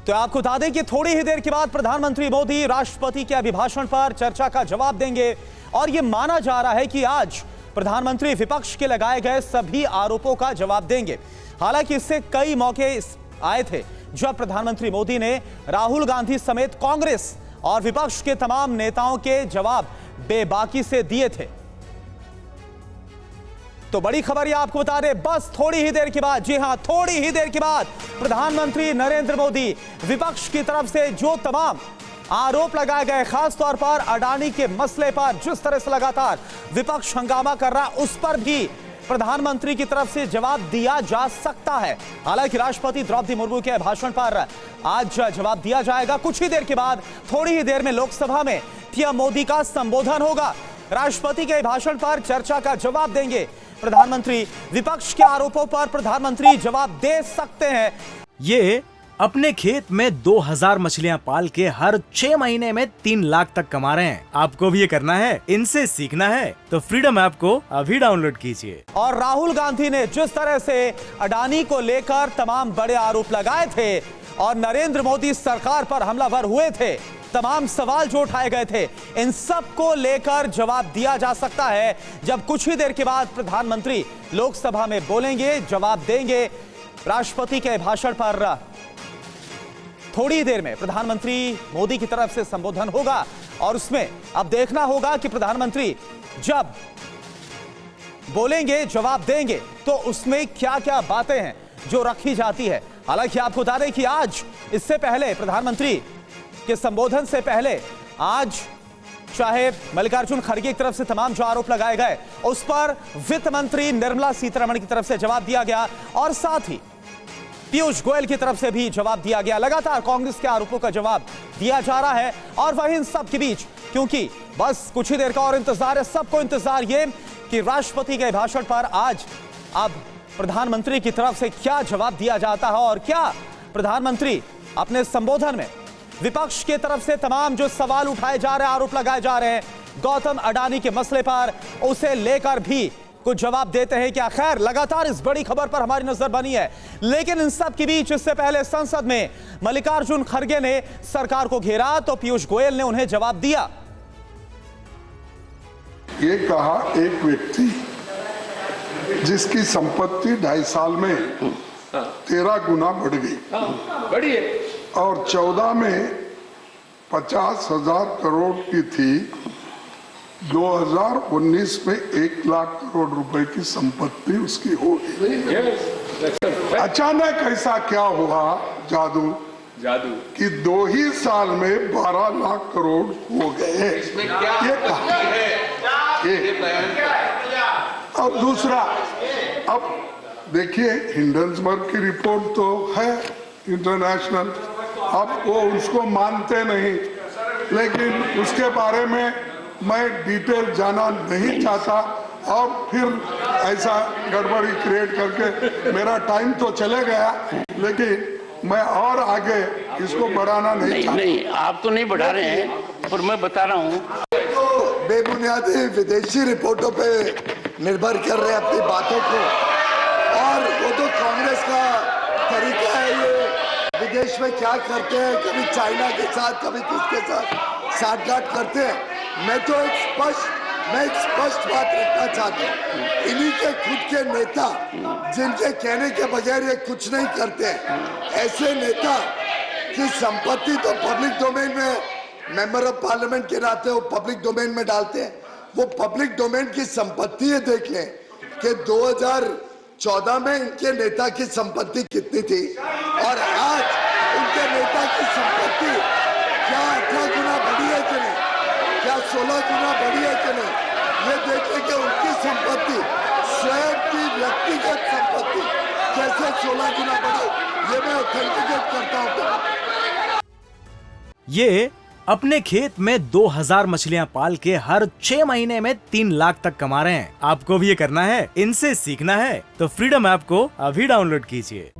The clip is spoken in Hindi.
तो आपको बता दें कि थोड़ी ही देर के बाद प्रधानमंत्री मोदी राष्ट्रपति के अभिभाषण पर चर्चा का जवाब देंगे और यह माना जा रहा है कि आज प्रधानमंत्री विपक्ष के लगाए गए सभी आरोपों का जवाब देंगे। हालांकि इससे कई मौके आए थे जब प्रधानमंत्री मोदी ने राहुल गांधी समेत कांग्रेस और विपक्ष के तमाम नेताओं के जवाब बेबाकी से दिए थे। तो बड़ी खबर ये आपको बता दें, बस थोड़ी ही देर के बाद, जी हां थोड़ी ही देर के बाद प्रधानमंत्री नरेंद्र मोदी विपक्ष की तरफ से जो तमाम आरोप लगाए गए, खासतौर पर अडानी के मसले पर जिस तरह से लगातार विपक्ष हंगामा कर रहा, उस पर भी प्रधानमंत्री की तरफ से जवाब दिया जा सकता है। हालांकि राष्ट्रपति द्रौपदी मुर्मू के भाषण पर आज जवाब दिया जाएगा। कुछ ही देर के बाद, थोड़ी ही देर में लोकसभा में पीएम मोदी का संबोधन होगा। राष्ट्रपति के भाषण पर चर्चा का जवाब देंगे प्रधानमंत्री। विपक्ष के आरोपों पर प्रधानमंत्री जवाब दे सकते हैं। ये अपने खेत में 2000 मछलियां पाल के हर 6 महीने में 3 लाख तक कमा रहे हैं। आपको भी ये करना है, इनसे सीखना है तो फ्रीडम ऐप को अभी डाउनलोड कीजिए। और राहुल गांधी ने जिस तरह से अडानी को लेकर तमाम बड़े आरोप लगाए थे और नरेंद्र मोदी सरकार पर हमलावर हुए थे, तमाम सवाल जो उठाए गए थे, इन सब को लेकर जवाब दिया जा सकता है जब कुछ ही देर के बाद प्रधानमंत्री लोकसभा में बोलेंगे, जवाब देंगे। राष्ट्रपति के भाषण पर थोड़ी ही देर में प्रधानमंत्री मोदी की तरफ से संबोधन होगा और उसमें अब देखना होगा कि प्रधानमंत्री जब बोलेंगे, जवाब देंगे, तो उसमें क्या क्या बातें हैं जो रखी जाती है। हालांकि आपको बता दें कि आज इससे पहले प्रधानमंत्री के संबोधन से पहले आज चाहे मल्लिकार्जुन खड़गे की तरफ से तमाम जो आरोप लगाए गए, उस पर वित्त मंत्री निर्मला सीतारमण की तरफ से जवाब दिया गया और साथ ही पीयूष गोयल की तरफ से भी जवाब दिया गया। लगातार कांग्रेस के आरोपों का जवाब दिया जा रहा है और वहीं इन सब के बीच, क्योंकि बस कुछ ही देर का और इंतजार है, सबको इंतजार ये कि राष्ट्रपति के भाषण पर आज अब प्रधानमंत्री की तरफ से क्या जवाब दिया जाता है और क्या प्रधानमंत्री अपने संबोधन में विपक्ष की तरफ से तमाम जो सवाल उठाए जा रहे हैं, आरोप लगाए जा रहे हैं गौतम अडानी के मसले पर, उसे लेकर भी कुछ जवाब देते हैं क्या। खैर, लगातार इस बड़ी खबर पर हमारी नजर बनी है, लेकिन इन सब के बीच इससे पहले संसद में मल्लिकार्जुन खड़गे ने सरकार को घेरा तो पीयूष गोयल ने उन्हें जवाब दिया। ये कहा, एक व्यक्ति जिसकी संपत्ति 2.5 साल में 13 गुना बढ़ गई और 14 में 50,000 करोड़ की थी, 2019 में 1 लाख करोड़ रुपए की संपत्ति उसकी हो गई। अचानक ऐसा क्या हुआ, जादू कि 2 ही साल में 12 लाख करोड़ हो गए। ये कहा और दूसरा, अब देखिए हिंडनबर्ग की रिपोर्ट तो है इंटरनेशनल, अब वो उसको मानते नहीं, लेकिन उसके बारे में मैं डिटेल जाना नहीं चाहता और फिर ऐसा गड़बड़ी क्रिएट करके मेरा टाइम तो चले गया, लेकिन मैं और आगे इसको बढ़ाना नहीं चाहता। नहीं, आप तो नहीं बढ़ा रहे हैं, पर मैं बता रहा हूँ तो बेबुनियादी विदेशी रिपोर्टों पे निर्भर कर रहे हैं अपनी बातों को, और वो तो कांग्रेस का तरीका है। ये विदेश में क्या करते हैं, कभी चाइना के साथ, कभी किसके साथ साठगांठ करते हैं। मैं तो एक स्पष्ट बात रखना चाहता हूँ, इन्हीं के खुद के नेता जिनके कहने के बगैर ये कुछ नहीं करते, ऐसे नेता की संपत्ति तो पब्लिक डोमेन में, मेंबर ऑफ पार्लियामेंट के नाते वो पब्लिक डोमेन में डालते हैं। वो पब्लिक डोमेन की संपत्ति ये देख लें कि 2014 में इनके नेता की संपत्ति कितनी थी और आज उनके नेता की संपत्ति क्या 18 गुना बढ़ी है कि नहीं, क्या 16 गुना बढ़ी है कि नहीं, ये देखें कि उनकी संपत्ति, स्वयं की व्यक्तिगत संपत्ति कैसे 16 गुना बढ़ी, ये मैं ऑथेंटिकेट करता हूँ। ये अपने खेत में 2000 मछलियां पाल के हर 6 महीने में 3 लाख तक कमा रहे हैं। आपको भी ये करना है, इनसे सीखना है तो फ्रीडम ऐप को अभी डाउनलोड कीजिए।